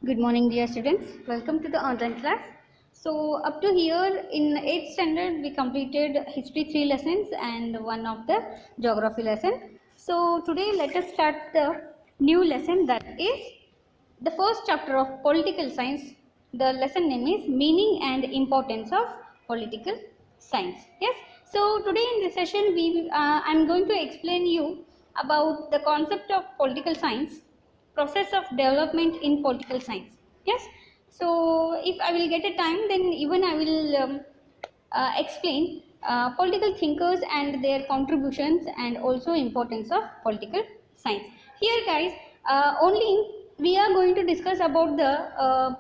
Good morning, dear students. Welcome to the online class. So, up to here in 8th standard, we completed history 3 lessons and one of the geography lesson. So, today let us start the new lesson, that is the first chapter of political science. The lesson name is Meaning and Importance of Political Science. Yes. So, today in this session, I am going to explain you about the concept of political science, process of development in political science. Yes. So if I will get a time, then even I will explain political thinkers and their contributions and also importance of political science. Here guys, only we are going to discuss about the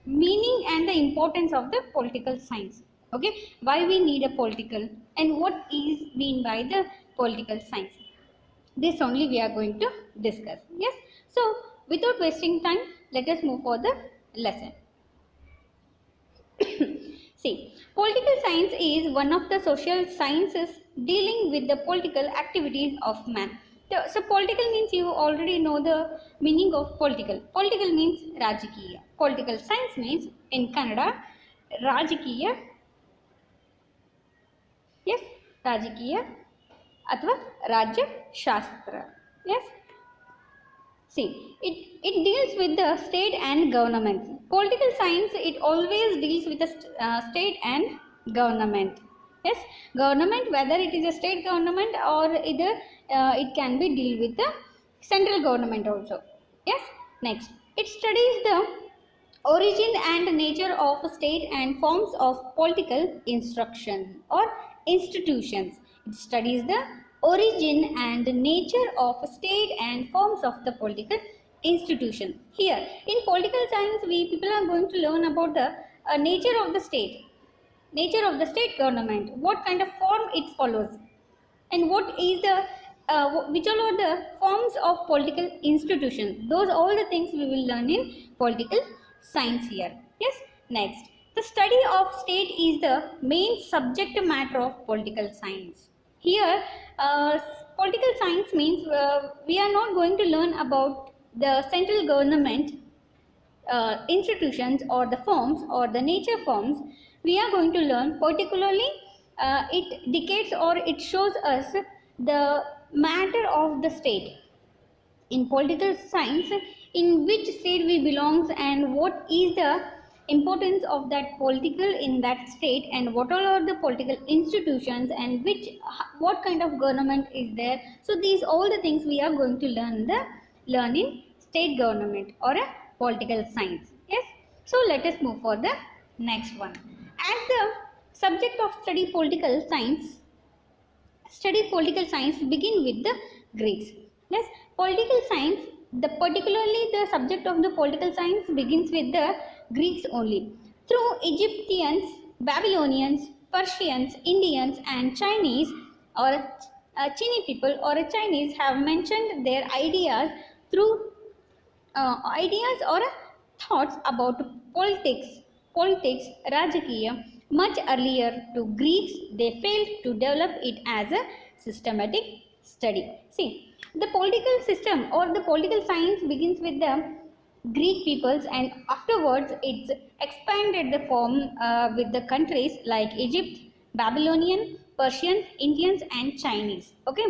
meaning and the importance of the political science. Okay, why we need a political and what is mean by the political science. This only we are going to discuss. Yes. So without wasting time, let us move for the lesson. See, political science is one of the social sciences dealing with the political activities of man. So political means you already know the meaning of political. Political means Rajakiya. Political science means in Kannada Rajakiya. Yes, Rajakiya अथवा राज्य शास्त्र. Yes. See, it deals with the state and governments. Political science, it always deals with the state and government. Yes, government, whether it is a state government or either it can be deal with the central government also. Yes. Next, it studies the origin and nature of state and forms of political instruction or institutions. It studies the origin and nature of state and forms of the political institution. Here in political science, we people are going to learn about the nature of the state government, what kind of form it follows, and what is the which all are the forms of political institutions. Those all the things we will learn in political science here. Yes. Next, the study of state is the main subject matter of political science. Here political science means we are not going to learn about the central government institutions or the forms or the nature forms. We are going to learn particularly it dictates or it shows us the matter of the state. In political science, in which state we belongs and what is the importance of that political in that state and what all are the political institutions and what kind of government is there. So these all the things we are going to learn in state government or a political science. Yes. So let us move for the next one. As the subject of political science begin with the Greeks. Yes, political science, particularly the subject of the political science begins with the Greeks only. Through Egyptians, Babylonians, Persians, Indians and Chinese or Chini people or Chinese have mentioned their ideas through ideas or thoughts about politics, Rajakiya. Much earlier to Greeks, they failed to develop it as a systematic study. See, the political system or the political science begins with the Greek peoples and afterwards it's expanded the form with the countries like Egypt, Babylonian, Persian, Indians and Chinese. Okay.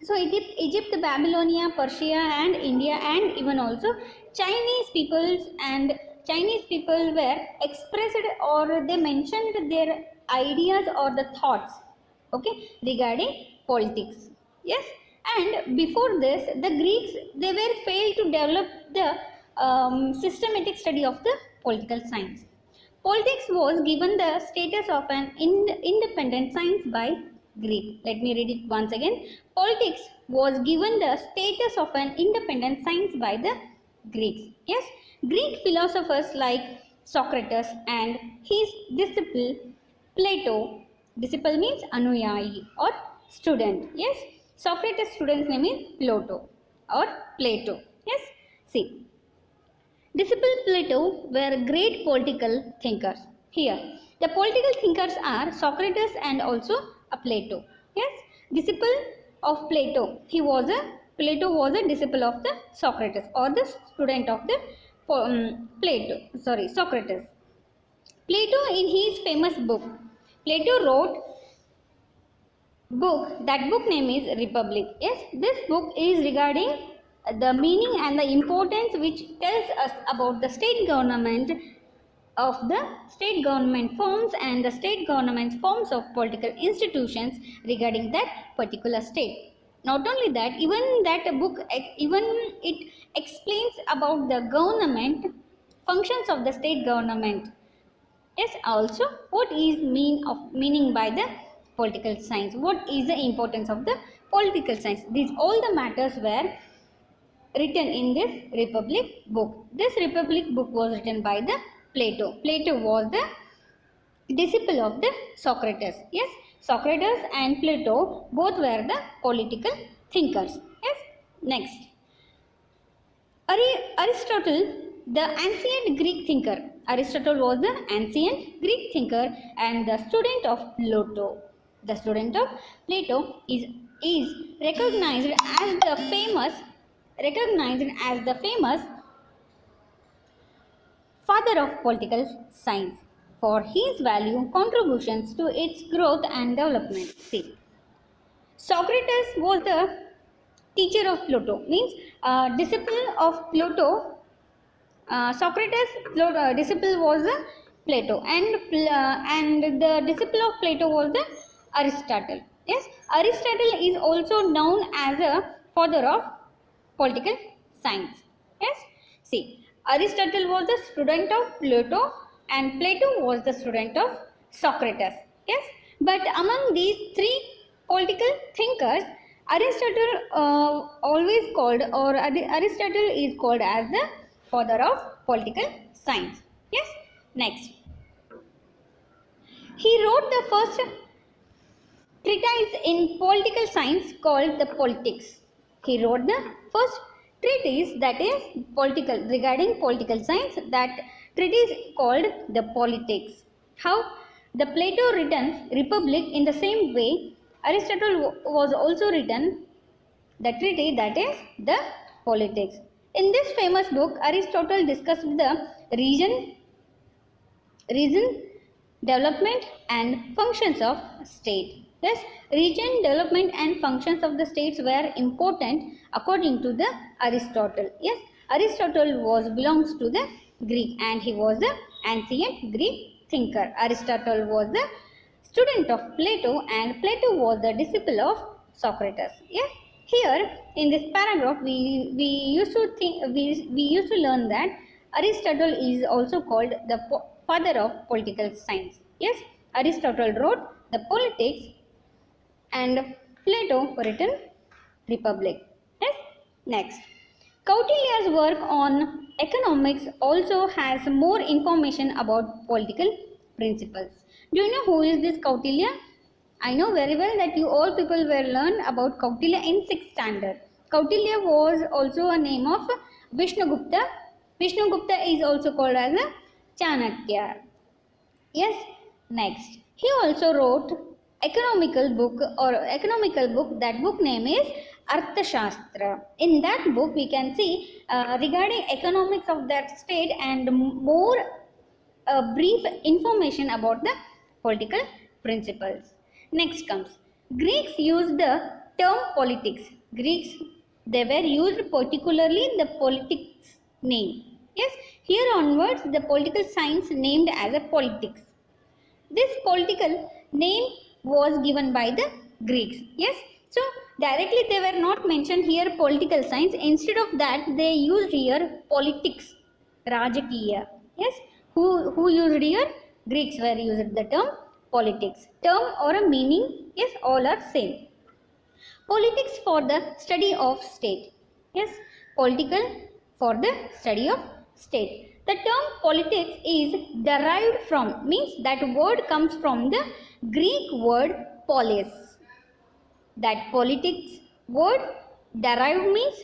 So Egypt, Babylonia, Persia and India and even also Chinese peoples and Chinese people were expressed or they mentioned their ideas or the thoughts, okay, regarding politics. Yes. And before this, the Greeks, they were failed to develop the systematic study of the political science. Politics was given the status of an independent science by Greek. Let me read it once again. Politics was given the status of an independent science by the Greeks. Yes, Greek philosophers like Socrates and his disciple Plato. Disciple means anuyayi or student. Yes, Socrates' student's name is Plato or Plato. Yes, see, disciple Plato were great political thinkers. Here, the political thinkers are Socrates and also Plato. Yes, disciple of Plato. Plato was a disciple of the Socrates or the student of the Socrates. Plato, in his famous book, Plato wrote that book name is Republic. Yes, this book is regarding the meaning and the importance which tells us about the state government of the state government forms and the state government's forms of political institutions regarding that particular state. Not only that, even that book, even it explains about the government functions of the state government. Yes, also what is meaning by the political science, what is the importance of the political science. These all the matters were written in this Republic book. This Republic book was written by the Plato. Plato was the disciple of the Socrates. Yes, Socrates and Plato both were the political thinkers. Yes, next. Aristotle, the ancient Greek thinker. Aristotle was the ancient Greek thinker and the student of Plato. The student of Plato is recognized as the famous father of political science for his value contributions to its growth and development. See, Socrates was the teacher of Plato, means disciple of Plato. Disciple was Plato, and the disciple of Plato was the Aristotle. Yes, Aristotle is also known as a father of political science. Yes, see, Aristotle was the student of Plato and Plato was the student of Socrates. Yes, but among these three political thinkers, Aristotle Aristotle is called as the father of political science. Yes, next. He wrote the first treatise in political science called the Politics. He wrote the first treatise that is regarding political science, that treatise called the Politics. How? The Plato written Republic, in the same way Aristotle was also written the treatise that is the Politics. In this famous book, Aristotle discussed the reason, development and functions of state. Thus, region, development and functions of the states were important according to the Aristotle. Yes, Aristotle belongs to the Greek and he was the ancient Greek thinker. Aristotle was the student of Plato and Plato was the disciple of Socrates. Yes, here in this paragraph we used to learn that Aristotle is also called the father of political science. Yes, Aristotle wrote the Politics and Plato written Republic. Yes, next. Kautilya's work on economics also has more information about political principles. Do you know who is this Kautilya? I know very well that you all people will learn about Kautilya in 6th standard. Kautilya was also a name of Vishnugupta. Vishnugupta is also called as a Chanakya. Yes, next. He also wrote economical book. That book name is Arthashastra. In that book we can see regarding economics of that state and more brief information about the political principles. Next comes Greeks used the term politics. Greeks, they were used particularly the politics name. Yes, here onwards the political science named as a politics. This political name was given by the Greeks. Yes, so directly they were not mentioned here political science. Instead of that they used here politics, Rajakiya. Yes, who used here? Greeks were used the term politics. Term or a meaning, yes, all are same. Politics for the study of state. Yes, political for the study of state. The term politics is derived from, means that word comes from the Greek word polis. That politics word derived means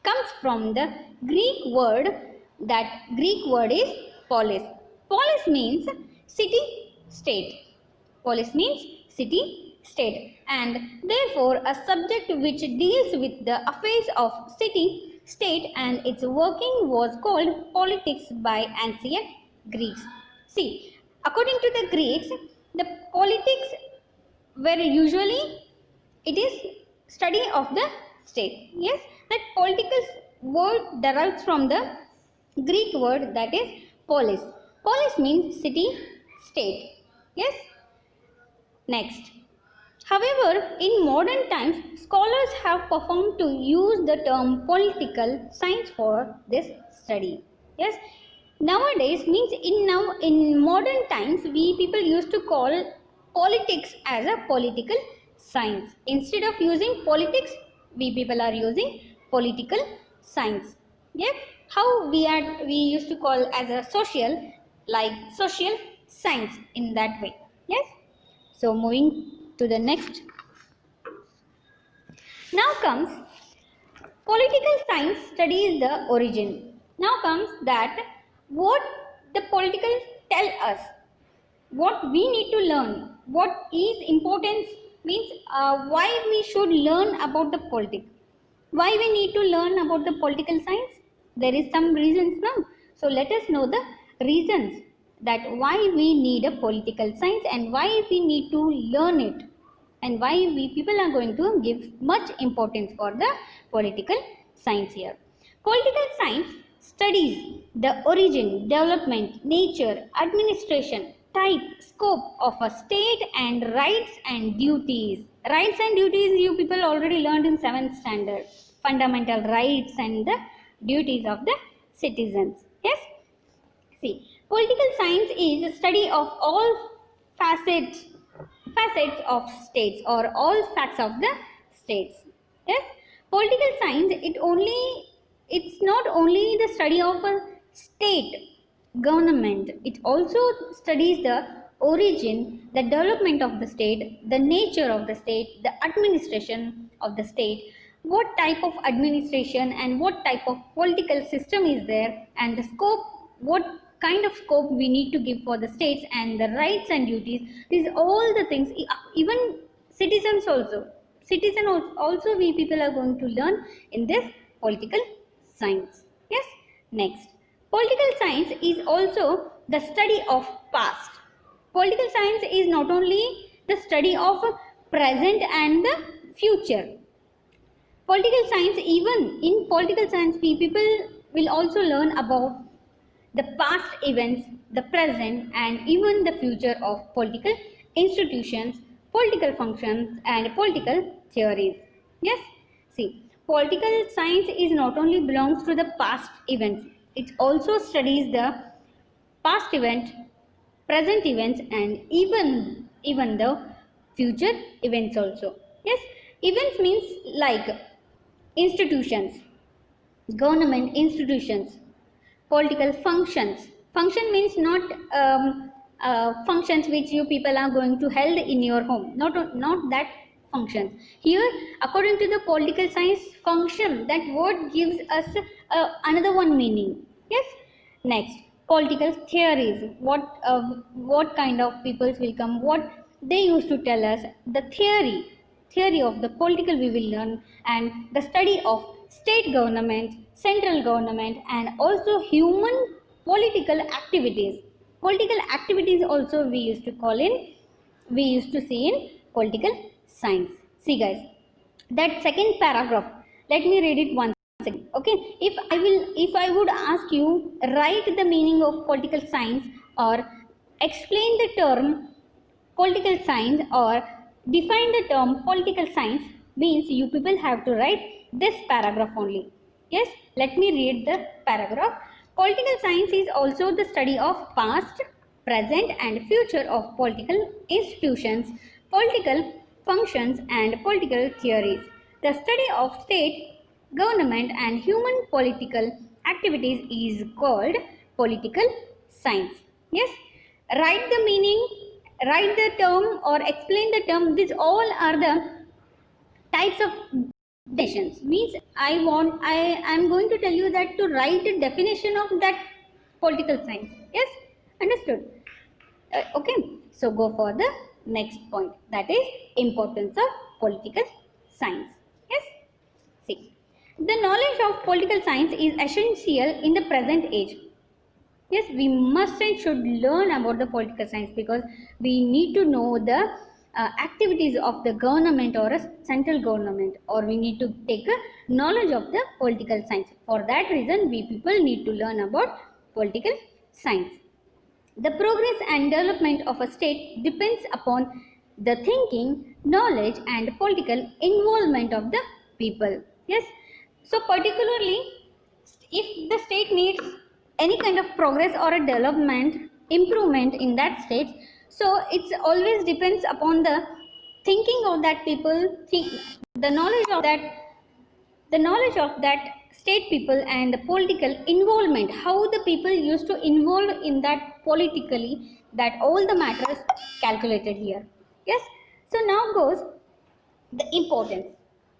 comes from the Greek word. That Greek word is polis. Polis means city state. Polis means city state, and therefore a subject which deals with the affairs of city state and its working was called politics by ancient Greeks. See, according to the Greeks, the politics were usually it is study of the state. Yes, that political word derives from the Greek word that is polis. Polis means city, state. Yes. Next. However, in modern times, scholars have performed to use the term political science for this study. Yes. Nowadays means in modern times we people used to call politics as a political science. Instead of using politics, we people are using political science. Yes. How we used to call as a social, like social science in that way. Yes. So moving to the next. Now comes political science studies the origin. Now comes that what the political tell us, what we need to learn, what is importance means why we should learn about the politics. Why we need to learn about the political science? There is some reasons now. So let us know the reasons that why we need a political science and why we need to learn it and why we people are going to give much importance for the political science here. Political science studies the origin, development, nature, administration, type, scope of a state and rights and duties. Rights and duties you people already learned in 7th standard. Fundamental rights and the duties of the citizens. Yes. See, political science is a study of all facets of states or all facts of the states. Yes, political science it's not only the study of a state government, it also studies the origin, the development of the state, the nature of the state, the administration of the state, what type of administration and what type of political system is there, and the scope, what kind of scope we need to give for the states, and the rights and duties. These all the things, even citizens also we people are going to learn in this political science. Yes. Next, political science is also the study of past. Political science is not only the study of present and the future. Political science, even in political science, people will also learn about the past events, the present and even the future of political institutions, political functions and political theories. Yes. See, political science is not only belongs to the past events, it also studies the past event, present events and even the future events also. Yes. Events means like institutions, government institutions, political functions. Function means not functions which you people are going to held in your home, not that functions. Here, according to the political science, function, that word gives us another one meaning. Yes. Next, political theories. What kind of peoples will come, what they used to tell us, the theory of the political we will learn, and the study of state government, central government and also human political activities. Political activities also we used to see in political science. See guys, that second paragraph, let me read it once again. Okay, if I would ask you, write the meaning of political science or explain the term political science or define the term political science, means you people have to write this paragraph only. Yes, let me read the paragraph. Political science is also the study of past, present and future of political institutions, political functions and political theories. The study of state, government and human political activities is called political science. Yes, write the meaning, write the term or explain the term. These all are the types of definitions. Means I am going to tell you that to write a definition of that political science. Yes, understood. Okay, so go for the next point, that is importance of political science. Yes. See, The knowledge of political science is essential in the present age. Yes, we must and should learn about the political science because we need to know the activities of the government or a central government, or we need to take a knowledge of the political science. For that reason, we people need to learn about political science. The progress and development of a state depends upon the thinking, knowledge, and political involvement of the people. Yes, so particularly if the state needs any kind of progress or a development, improvement in that state, so it's always depends upon the thinking of that people, the knowledge of that, state people, and the political involvement, how the people used to involve in that politically, that all the matters calculated here. Yes, so now goes the importance.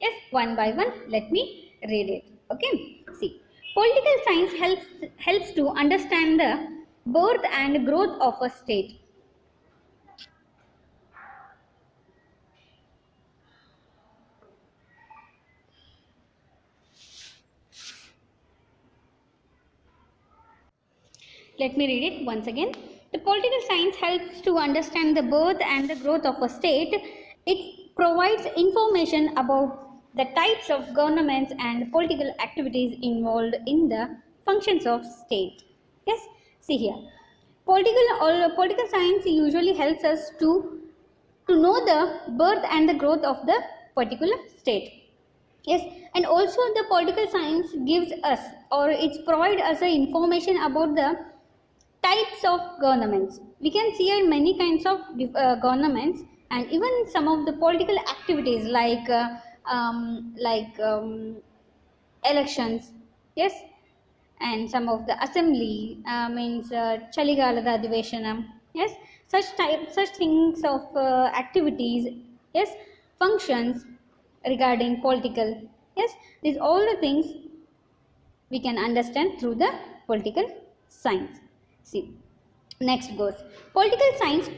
Yes, one by one let me read it. Okay, see, political science helps to understand the birth and growth of a state. Let me read it once again. The political science helps to understand the birth and the growth of a state. It provides information about the types of governments and political activities involved in the functions of state. Yes, see here. Political science usually helps us to know the birth and the growth of the particular state. Yes, and also the political science gives us, or it's provide us a information about the types of governments. We can see many kinds of governments, and even some of the political activities like elections. Yes, and some of the assembly means Chaligalada Adhivesanam. Yes, such things of activities. Yes, functions regarding political. Yes, these all the things we can understand through the political science. See, next goes political science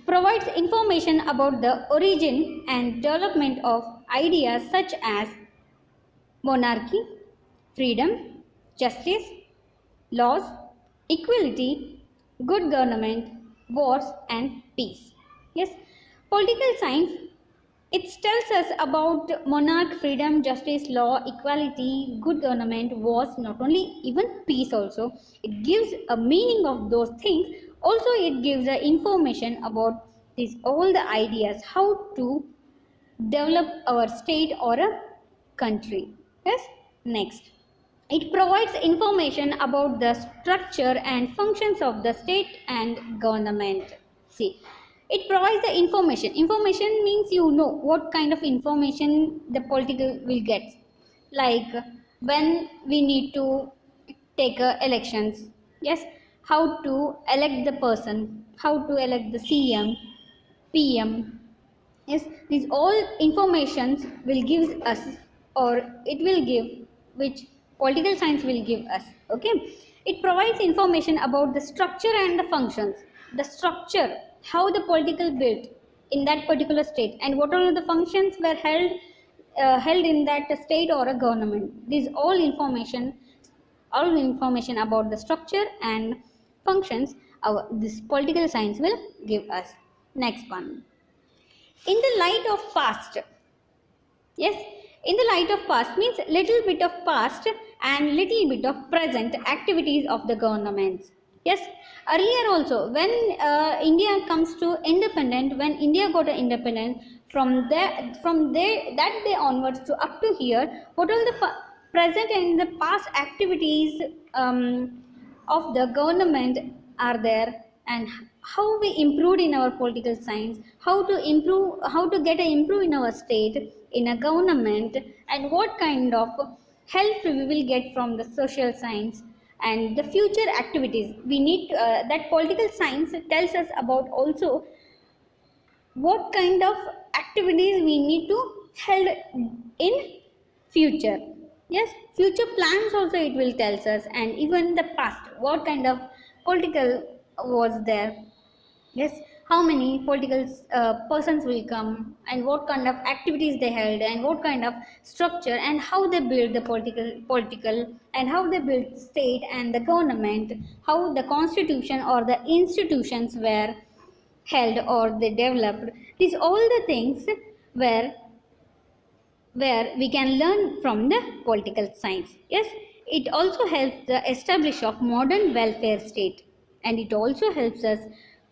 provides information about the origin and development of ideas such as monarchy, freedom, justice, laws, equality, good government, wars, and peace. Yes, political science, it tells us about monarch, freedom, justice, law, equality, good government, wars, not only even peace also. It gives a meaning of those things. Also, it gives a information about these all the ideas, how to develop our state or a country. Yes, next. It provides information about the structure and functions of the state and government. See, it provides the information. Information means you know what kind of information the political will get. Like when we need to take elections. Yes, how to elect the person, how to elect the CM, PM. Yes, these all informations will give us, or it will give, which political science will give us. Okay, it provides information about the structure and the functions. The structure, how the political built in that particular state, and what are the functions were held in that state or a government. These all information about the structure and functions this political science will give us. Next one, in the light of past. Yes, in the light of past means little bit of past and little bit of present activities of the governments. Yes, earlier also when India comes to independent, when India got an independence, from there that day onwards to up to here, what all the present and the past activities of the government are there, and how we improved in our political science, how to get a improve in our state, in a government, and what kind of help we will get from the social science, and the future activities we need that political science tells us about also what kind of activities we need to held in future. Yes, future plans also it will tells us, and even the past what kind of political was there. Yes, how many political persons will come, and what kind of activities they held, and what kind of structure, and how they build the political, and how they build state and the government, how the constitution or the institutions were held or they developed. These all the things where we can learn from the political science. Yes, it also helps the establish of modern welfare state, and it also helps us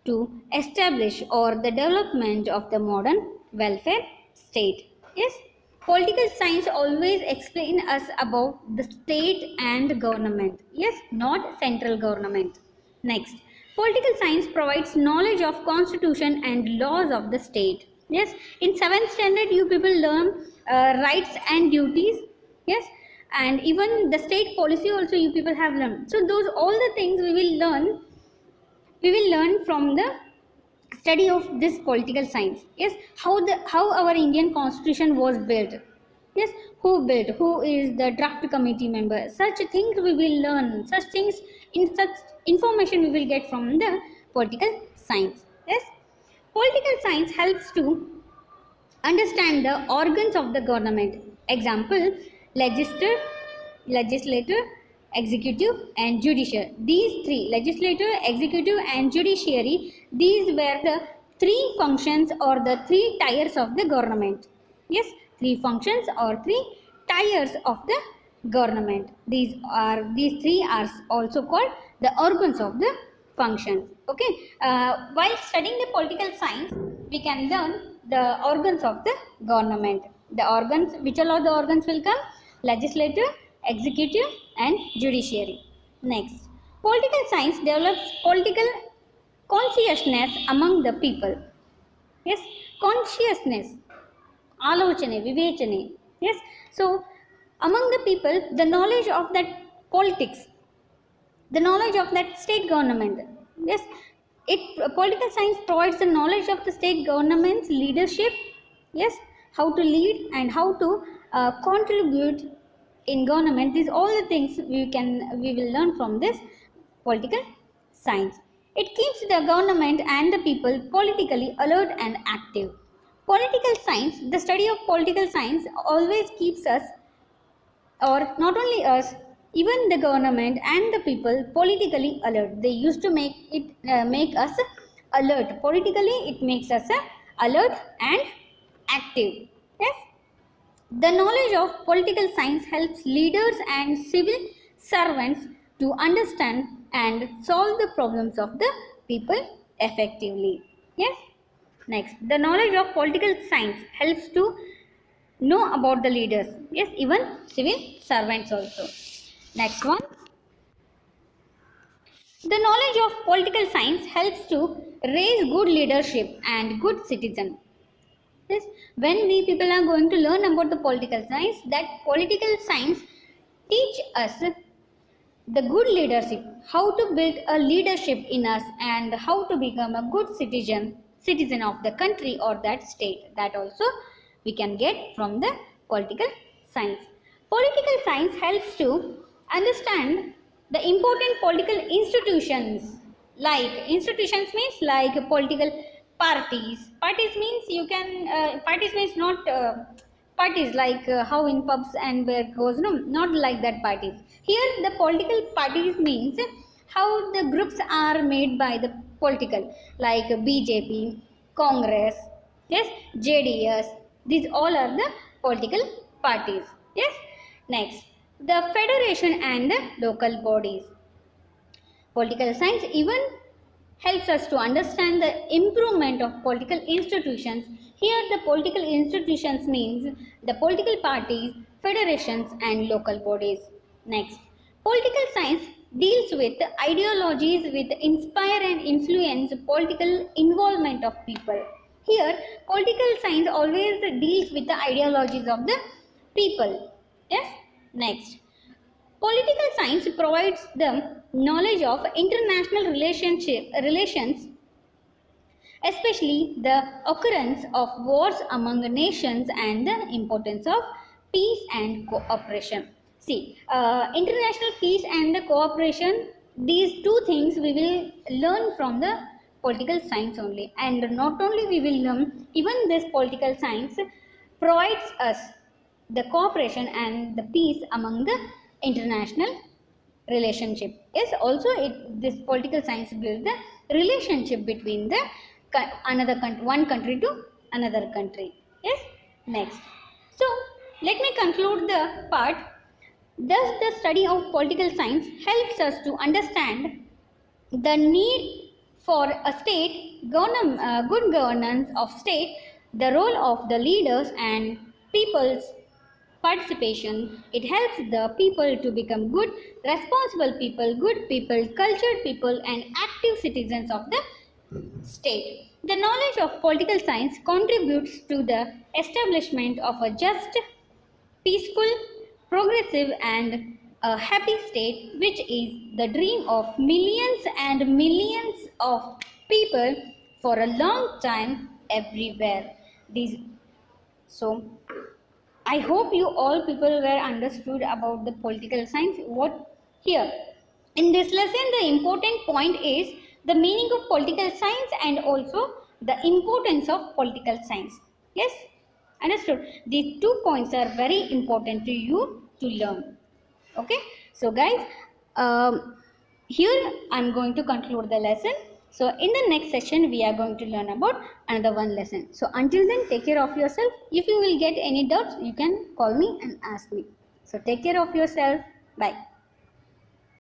to establish or the development of the modern welfare state. Yes, political science always explain us about the state and government. Yes, not central government. Next, political science provides knowledge of constitution and laws of the state. Yes, in 7th standard you people learn rights and duties. Yes, and even the state policy also you people have learned. So those all the things we will learn from the study of this political science. Yes, how our Indian constitution was built. Yes, who built, who is the draft committee member, such things we will learn, such things, in such information we will get from the political science. Yes, political science helps to understand the organs of the government. Example, legislature, executive and judiciary. These three, legislature, executive and judiciary, these were the three functions or the three tiers of the government. Yes, three functions or three tiers of the government. These three are also called the organs of the functions. Okay, while studying the political science we can learn the organs of the government. The organs, which all of the organs will come? Legislative, executive and judiciary. Next, political science develops political consciousness among the people. Yes, consciousness, alochane, vivechane. Yes, so among the people, the knowledge of that politics, the knowledge of that state government. Yes, political science provides the knowledge of the state government's leadership. Yes, how to lead and how to contribute in government. These all the things we will learn from this political science. It keeps the government and the people politically alert and active. Political science, the study of political science always keeps us, or not only us, even the government and the people politically alert. They used to make us alert politically. It makes us alert and active. Yes, the knowledge of political science helps leaders and civil servants to understand and solve the problems of the people effectively. Yes, next, the knowledge of political science helps to know about the leaders. Yes, even civil servants also. Next one, the knowledge of political science helps to raise good leadership and good citizen. Yes, when we people are going to learn about the political science, that political science teach us the good leadership, how to build a leadership in us and how to become a good citizen of the country or that state. That also we can get from the political science. Political science helps to understand the important political institutions. Like institutions means like political parties. Parties means you can parties means not parties like how in pubs and where it goes. No, not like that parties. Here the political parties means how the groups are made by the political, like BJP, Congress, yes, JDS. These all are the political parties. Yes. Next, the federation and the local bodies. Political science even helps us to understand the improvement of political institutions. Here the political institutions means the political parties, federations and local bodies. Next, political science deals with ideologies which inspire and influence political involvement of people. Here political science always deals with the ideologies of the people. Yes. Next, political science provides the knowledge of international relations, especially the occurrence of wars among nations and the importance of peace and cooperation. See, international peace and the cooperation, these two things we will learn from the political science only. And not only we will learn, even this political science provides us the cooperation and the peace among the international relationship. Yes, also this political science builds the relationship between the one country to another country. Yes, next. So let me conclude the part. Thus, the study of political science helps us to understand the need for a good governance of state, the role of the leaders and people's participation. It helps the people to become good, responsible people, good people, cultured people, and active citizens of the state. The knowledge of political science contributes to the establishment of a just, peaceful, progressive, and a happy state, which is the dream of millions and millions of people for a long time everywhere. These so I hope you all people were understood about the political science. What here in this lesson, the important point is the meaning of political science and also the importance of political science. Yes, understood. These 2 points are very important to you to learn. Okay, so guys, here I am going to conclude the lesson. So in the next session we are going to learn about another one lesson. So until then, take care of yourself. If you will get any doubts, you can call me and ask me. So take care of yourself. Bye.